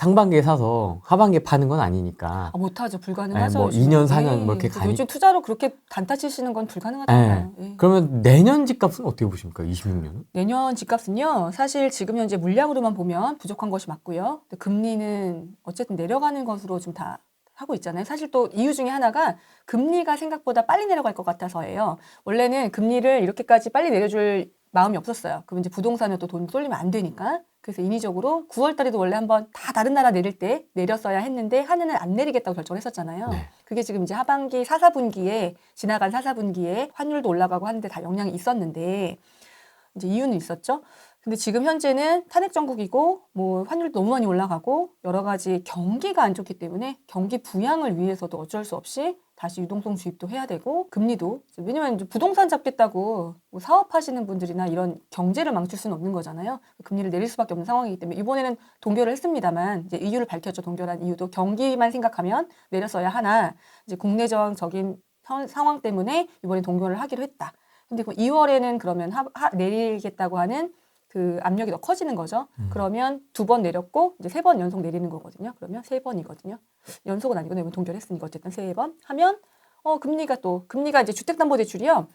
상반기에 사서 하반기에 파는 건 아니니까. 아, 못하죠. 불가능하죠. 뭐 2년, 4년 뭐 이렇게 가니. 요즘 투자로 그렇게 단타 치시는 건 불가능하잖아요. 예. 그러면 내년 집값은 어떻게 보십니까? 26년은? 내년 집값은요. 사실 지금 현재 물량으로만 보면 부족한 것이 맞고요. 근데 금리는 어쨌든 내려가는 것으로 좀 다 하고 있잖아요. 사실 또 이유 중에 하나가 금리가 생각보다 빨리 내려갈 것 같아서예요. 원래는 금리를 이렇게까지 빨리 내려줄 마음이 없었어요. 그럼 이제 부동산에 또 돈 쏠리면 안 되니까. 그래서 인위적으로 9월 달에도 원래 한번 다 다른 나라 내릴 때 내렸어야 했는데 한 해는 안 내리겠다고 결정을 했었잖아요. 네. 그게 지금 이제 하반기 4, 4분기에 지나간 4, 4분기에 환율도 올라가고 하는데 다 영향이 있었는데 이제 이유는 있었죠. 근데 지금 현재는 탄핵 정국이고 뭐 환율도 너무 많이 올라가고 여러 가지 경기가 안 좋기 때문에 경기 부양을 위해서도 어쩔 수 없이 다시 유동성 주입도 해야 되고 금리도 왜냐면 이제 부동산 잡겠다고 뭐 사업하시는 분들이나 이런 경제를 망칠 수는 없는 거잖아요. 금리를 내릴 수밖에 없는 상황이기 때문에 이번에는 동결을 했습니다만 이제 이유를 밝혔죠. 동결한 이유도 경기만 생각하면 내렸어야 하나 이제 국내적인 상황 때문에 이번에 동결을 하기로 했다. 근데 2월에는 그러면 내리겠다고 하는 그 압력이 더 커지는 거죠. 그러면 2번 내렸고 이제 3번 연속 내리는 거거든요. 그러면 3번이거든요. 연속은 아니고 내가 동결했으니까 어쨌든 3번 하면 금리가 이제 주택담보대출이요.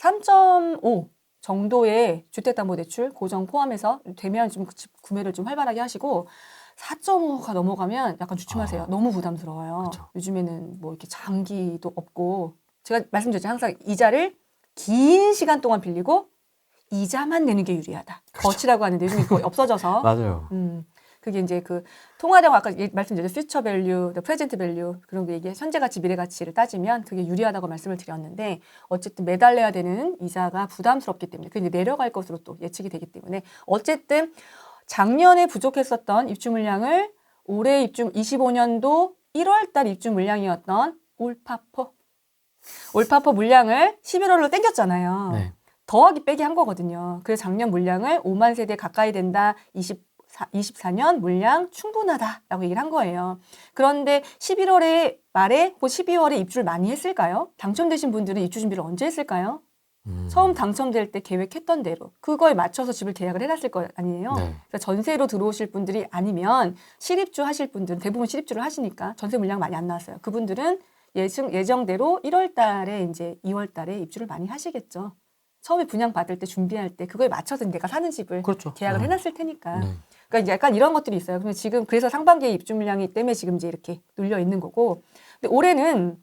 3.5 정도의 주택담보대출 고정 포함해서 되면 좀 구매를 좀 활발하게 하시고 4.5가 넘어가면 약간 주춤하세요. 너무 부담스러워요. 그쵸. 요즘에는 뭐 이렇게 장기도 없고 제가 말씀드렸죠. 항상 이자를 긴 시간 동안 빌리고 이자만 내는 게 유리하다. 그렇죠. 거치라고 하는데 요즘에 거의 없어져서. 맞아요. 그게 이제 그 통화량 아까 말씀드렸죠. 퓨처 밸류, 프레젠트 밸류 그런 게 이게 현재 가치, 미래 가치를 따지면 그게 유리하다고 말씀을 드렸는데 어쨌든 매달 내야 되는 이자가 부담스럽기 때문에 그게 이제 내려갈 것으로 또 예측이 되기 때문에 어쨌든 작년에 부족했었던 입주 물량을 올해 25년도 1월 달 입주 물량이었던 올파포 물량을 11월로 땡겼잖아요. 네. 더하기 빼기 한 거거든요. 그래서 작년 물량을 5만 세대 가까이 된다. 24년 물량 충분하다라고 얘기를 한 거예요. 그런데 11월에 말에 12월에 입주를 많이 했을까요? 당첨되신 분들은 입주 준비를 언제 했을까요? 처음 당첨될 때 계획했던 대로 그거에 맞춰서 집을 계약을 해놨을 거 아니에요. 네. 그래서 전세로 들어오실 분들이 아니면 실입주 하실 분들은 대부분 실입주를 하시니까 전세 물량 많이 안 나왔어요. 그분들은 예정대로 1월 달에 이제 2월 달에 입주를 많이 하시겠죠. 처음에 분양 받을 때 준비할 때 그거에 맞춰서 내가 사는 집을 그렇죠. 계약을 해놨을 테니까. 네. 그러니까 이제 약간 이런 것들이 있어요. 근데 지금 그래서 상반기에 입주 물량이 때문에 지금 이제 이렇게 눌려 있는 거고. 근데 올해는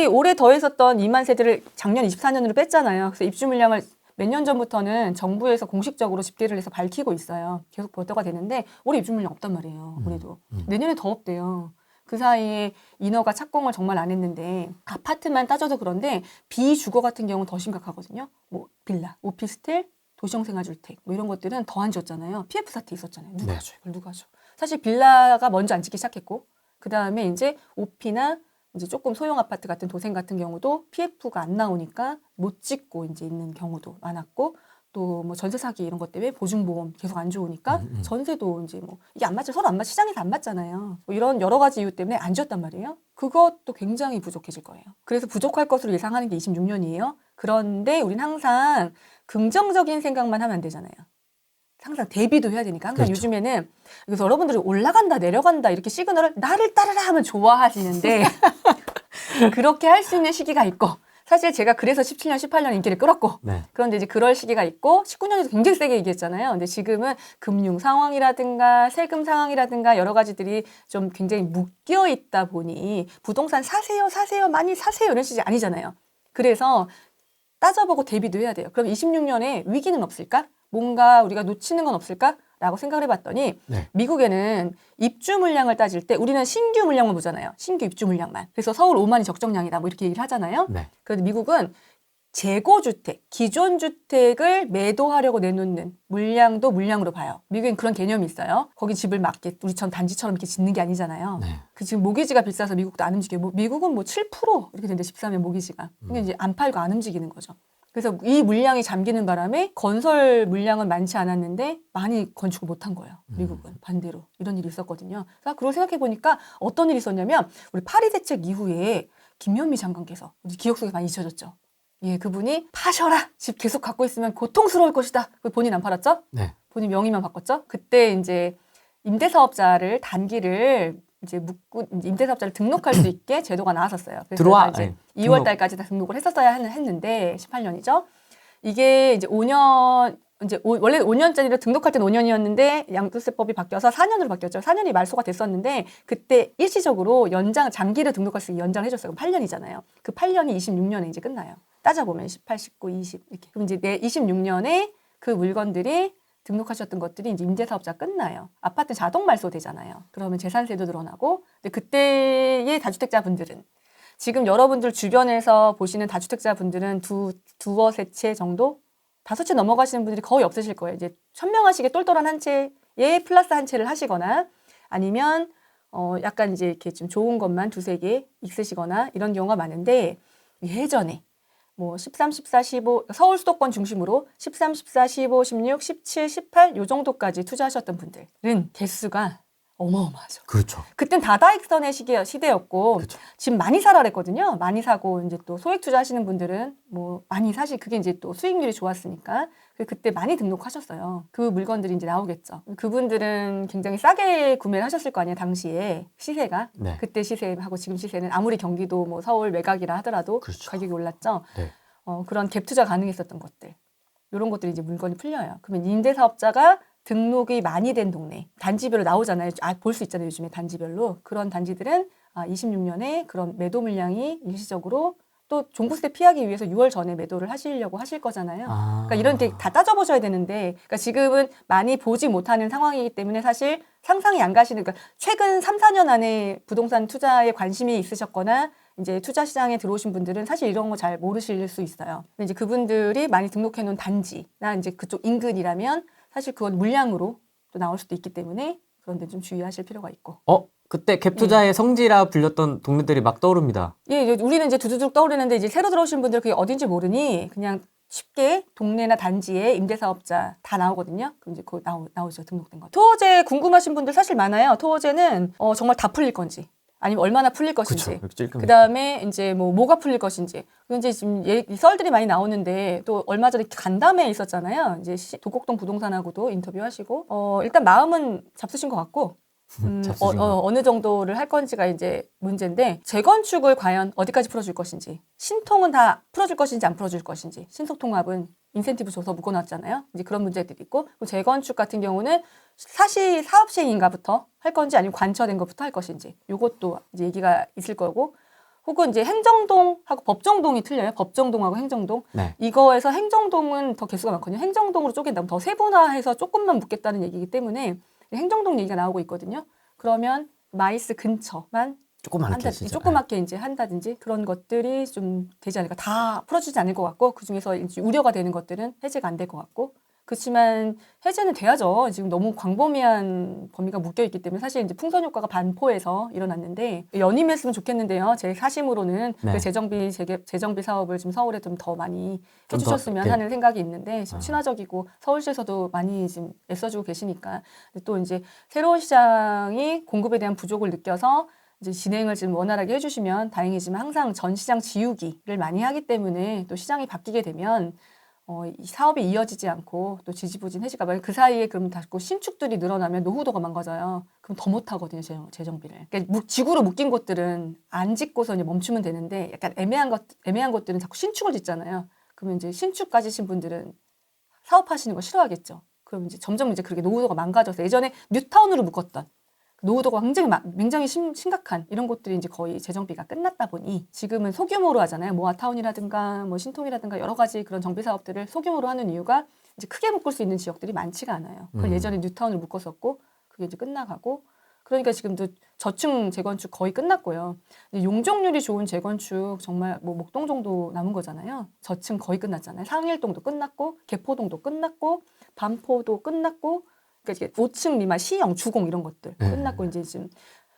올해 더했었던 2만 세대를 작년 24년으로 뺐잖아요. 그래서 입주 물량을 몇 년 전부터는 정부에서 공식적으로 집계를 해서 밝히고 있어요. 계속 보도가 되는데 올해 입주 물량 없단 말이에요. 올해도. 내년에 더 없대요. 그 사이에 인허가 착공을 정말 안 했는데 아파트만 따져도 그런데 비주거 같은 경우는 더 심각하거든요. 뭐 빌라, 오피스텔, 도시형 생활주택 뭐 이런 것들은 더 안 줬잖아요. PF 사태 있었잖아요. 누가 줘? 이걸 누가 줘? 사실 빌라가 먼저 안 짓기 시작했고 그 다음에 이제 오피나 이제 조금 소형 아파트 같은 도생 같은 경우도 PF가 안 나오니까 못 짓고 이제 있는 경우도 많았고 또 뭐 전세 사기 이런 것 때문에 보증보험 계속 안 좋으니까 전세도 이제 뭐 이게 안 맞죠. 서로 안 맞, 시장에서 안 맞잖아요. 뭐 이런 여러 가지 이유 때문에 안 지었단 말이에요. 그것도 굉장히 부족해질 거예요. 그래서 부족할 것으로 예상하는 게 26년이에요. 그런데 우린 항상 긍정적인 생각만 하면 안 되잖아요. 항상 대비도 해야 되니까 항상 그렇죠. 요즘에는 그래서 여러분들이 올라간다 내려간다 이렇게 시그널을 나를 따르라 하면 좋아하시는데 그렇게 할 수 있는 시기가 있고 사실 제가 그래서 17년, 18년 인기를 끌었고 네. 그런데 이제 그럴 시기가 있고 19년에도 굉장히 세게 얘기했잖아요. 근데 지금은 금융 상황이라든가 세금 상황이라든가 여러 가지들이 좀 굉장히 묶여 있다 보니 부동산 사세요, 많이 사세요 이런 식이 아니잖아요. 그래서 따져보고 대비도 해야 돼요. 그럼 26년에 위기는 없을까? 뭔가 우리가 놓치는 건 없을까? 라고 생각을 해봤더니 네. 미국에는 입주 물량을 따질 때 우리는 신규 물량만 보잖아요. 신규 입주 물량만. 그래서 서울 5만이 적정량이다 뭐 이렇게 얘기를 하잖아요. 네. 그런데 미국은 재고주택, 기존 주택을 매도하려고 내놓는 물량도 물량으로 봐요. 미국엔 그런 개념이 있어요. 거기 집을 막게 우리처럼 단지처럼 이렇게 짓는 게 아니잖아요. 네. 그 지금 모기지가 비싸서 미국도 안 움직여요. 미국은 뭐 7% 이렇게 되는데 13년 모기지가. 근데 이제 안 팔고 안 움직이는 거죠. 그래서 이 물량이 잠기는 바람에 건설 물량은 많지 않았는데 많이 건축을 못한 거예요. 미국은 반대로 이런 일이 있었거든요. 그걸 생각해 보니까 어떤 일이 있었냐면 우리 파리 대책 이후에 김현미 장관께서 우리 기억 속에 많이 잊혀졌죠. 예, 그분이 파셔라. 집 계속 갖고 있으면 고통스러울 것이다. 본인 안 팔았죠? 네. 본인 명의만 바꿨죠? 그때 이제 임대사업자를 단기를 이제 묻고 임대사업자를 등록할 수 있게 제도가 나왔었어요. 그래서 들어와 이제 네, 2월 달까지 다 등록을 했었어야 했는데 18년이죠. 이게 이제 5년 이제 원래 5년짜리로 등록할 때는 5년이었는데 양도세법이 바뀌어서 4년으로 바뀌었죠. 4년이 말소가 됐었는데 그때 일시적으로 장기를 등록할 수 있게 연장을 해줬어요. 그럼 8년이잖아요. 그 8년이 26년에 이제 끝나요. 따져보면 18, 19, 20 이렇게. 그럼 이제 내 26년에 그 물건들이 등록하셨던 것들이 이제 임대사업자 끝나요. 아파트 자동 말소되잖아요. 그러면 재산세도 늘어나고 근데 그때의 다주택자분들은 지금 여러분들 주변에서 보시는 다주택자분들은 두어 세 채 정도? 5채 넘어가시는 분들이 거의 없으실 거예요. 이제 현명하시게 똘똘한 한 채에 플러스 한 채를 하시거나 아니면 약간 이제 이렇게 좀 좋은 것만 두세 개 있으시거나 이런 경우가 많은데 예전에 뭐 13, 14, 15 서울 수도권 중심으로 13, 14, 15, 16, 17, 18 요 정도까지 투자하셨던 분들은 개수가 어마어마하죠. 그렇죠. 그땐 다다익선의 시대였고 그렇죠. 집 많이 사라 그랬거든요. 많이 사고 이제 또 소액 투자하시는 분들은 뭐 많이 사실 그게 이제 또 수익률이 좋았으니까 그때 많이 등록하셨어요. 그 물건들이 이제 나오겠죠. 그분들은 굉장히 싸게 구매를 하셨을 거 아니에요. 당시에 시세가 네. 그때 시세하고 지금 시세는 아무리 경기도 뭐 서울 매각이라 하더라도 그렇죠. 가격이 올랐죠. 네. 그런 갭 투자 가능했었던 것들 이런 것들이 이제 물건이 풀려요. 그러면 임대사업자가 등록이 많이 된 동네 단지별로 나오잖아요. 볼 수 있잖아요. 요즘에 단지별로 그런 단지들은 26년에 그런 매도 물량이 일시적으로 또 종부세 피하기 위해서 6월 전에 매도를 하시려고 하실 거잖아요. 그러니까 이런 게 다 따져보셔야 되는데 그러니까 지금은 많이 보지 못하는 상황이기 때문에 사실 상상이 안 가시는 그러니까 최근 3, 4년 안에 부동산 투자에 관심이 있으셨거나 이제 투자 시장에 들어오신 분들은 사실 이런 거 잘 모르실 수 있어요. 근데 이제 그분들이 많이 등록해 놓은 단지나 이제 그쪽 인근이라면 사실 그건 물량으로 또 나올 수도 있기 때문에 그런 데 좀 주의하실 필요가 있고. 그때 갭 투자의 성지라 불렸던 동네들이 막 떠오릅니다. 예, 우리는 이제 두두둑 떠오르는데 이제 새로 들어오신 분들 그게 어딘지 모르니 그냥 쉽게 동네나 단지에 임대사업자 다 나오거든요. 그럼 이제 그거 나오죠. 등록된 거. 토호제 궁금하신 분들 사실 많아요. 토호제는 정말 다 풀릴 건지 아니면 얼마나 풀릴 것인지. 그 다음에 이제 뭐가 풀릴 것인지. 이제 지금 썰들이 많이 나오는데 또 얼마 전에 간담회 있었잖아요. 이제 도곡동 부동산하고도 인터뷰하시고 일단 마음은 잡수신 것 같고. 어느 정도를 할 건지가 이제 문제인데 재건축을 과연 어디까지 풀어줄 것인지 신통은 다 풀어줄 것인지 안 풀어줄 것인지 신속통합은 인센티브 줘서 묶어놨잖아요. 이제 그런 문제들이 있고 그리고 재건축 같은 경우는 사실 사업 시행인가부터 할 건지 아니면 관철된 것부터 할 것인지 이것도 이제 얘기가 있을 거고 혹은 이제 행정동하고 법정동이 틀려요. 법정동하고 행정동. 네. 이거에서 행정동은 더 개수가 많거든요. 행정동으로 쪼갠다면 더 세분화해서 조금만 묶겠다는 얘기이기 때문에 행정동 얘기가 나오고 있거든요. 그러면 마이스 근처만 조그맣게 이제 한다든지 그런 것들이 좀 되지 않을까. 다 풀어주지 않을 것 같고 그 중에서 이제 우려가 되는 것들은 해제가 안 될 것 같고. 그렇지만 해제는 돼야죠. 지금 너무 광범위한 범위가 묶여 있기 때문에 사실 이제 풍선 효과가 반포에서 일어났는데 연임했으면 좋겠는데요. 제 사심으로는 네. 그 재정비 사업을 좀 서울에 좀 더 많이 좀 해주셨으면 더, 하는 생각이 있는데 지금 친화적이고 서울시에서도 많이 지금 애써주고 계시니까 또 이제 새로운 시장이 공급에 대한 부족을 느껴서 이제 진행을 지금 원활하게 해주시면 다행이지만 항상 전 시장 지우기를 많이 하기 때문에 또 시장이 바뀌게 되면 이 사업이 이어지지 않고 또 지지부진해질까 봐요. 그 사이에 그럼 자꾸 신축들이 늘어나면 노후도가 망가져요. 그럼 더 못하거든요, 재정비를. 그러니까 지구로 묶인 곳들은 안 짓고서 이제 멈추면 되는데 약간 애매한 것들은 자꾸 신축을 짓잖아요. 그러면 이제 신축까지 신 분들은 사업하시는 거 싫어하겠죠. 그럼 이제 점점 이제 그렇게 노후도가 망가져서 예전에 뉴타운으로 묶었던 노후도가 굉장히 심각한 이런 곳들이 이제 거의 재정비가 끝났다 보니 지금은 소규모로 하잖아요. 모아타운이라든가 뭐 신통이라든가 여러 가지 그런 정비 사업들을 소규모로 하는 이유가 이제 크게 묶을 수 있는 지역들이 많지가 않아요. 그걸 예전에 뉴타운을 묶었었고 그게 이제 끝나가고 그러니까 지금도 저층 재건축 거의 끝났고요. 용적률이 좋은 재건축 정말 뭐 목동 정도 남은 거잖아요. 저층 거의 끝났잖아요. 상일동도 끝났고 개포동도 끝났고 반포도 끝났고 그러니까 5층 미만 시형, 주공 이런 것들 끝났고 이제 지금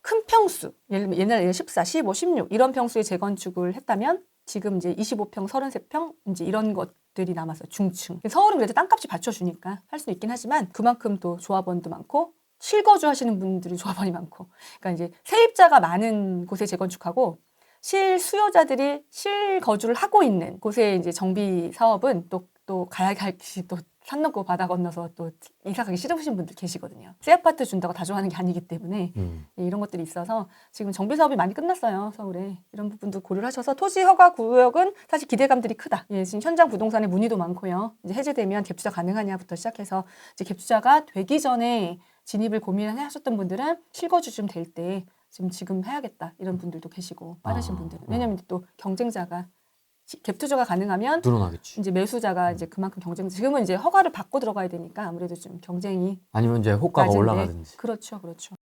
큰 평수 옛날에 14, 15, 16 이런 평수의 재건축을 했다면 지금 이제 25평, 33평 이제 이런 것들이 남았어요. 중층. 서울은 그래도 땅값이 받쳐주니까 할 수 있긴 하지만 그만큼 또 조합원도 많고 실거주 하시는 분들이 조합원이 많고 그러니까 이제 세입자가 많은 곳에 재건축하고 실수요자들이 실거주를 하고 있는 곳에 이제 정비 사업은 또 가야 할 곳이 또 산 넘고 바다 건너서 또 이사 가기 싫으신 분들 계시거든요. 새 아파트 준다고 다 좋아하는 게 아니기 때문에 예, 이런 것들이 있어서 지금 정비 사업이 많이 끝났어요. 서울에. 이런 부분도 고려를 하셔서 토지 허가 구역은 사실 기대감들이 크다. 예, 지금 현장 부동산에 문의도 많고요. 이제 해제되면 갭 투자 가능하냐부터 시작해서 이제 갭 투자가 되기 전에 진입을 고민하셨던 분들은 실거주 좀 될 때 지금 해야겠다. 이런 분들도 계시고 빠르신 분들은. 왜냐면 또 경쟁자가 갭 투자가 가능하면 늘어나겠지. 이제 매수자가 이제 그만큼 경쟁. 지금은 이제 허가를 받고 들어가야 되니까 아무래도 좀 경쟁이 아니면 이제 호가가 낮은데. 올라가든지. 그렇죠, 그렇죠.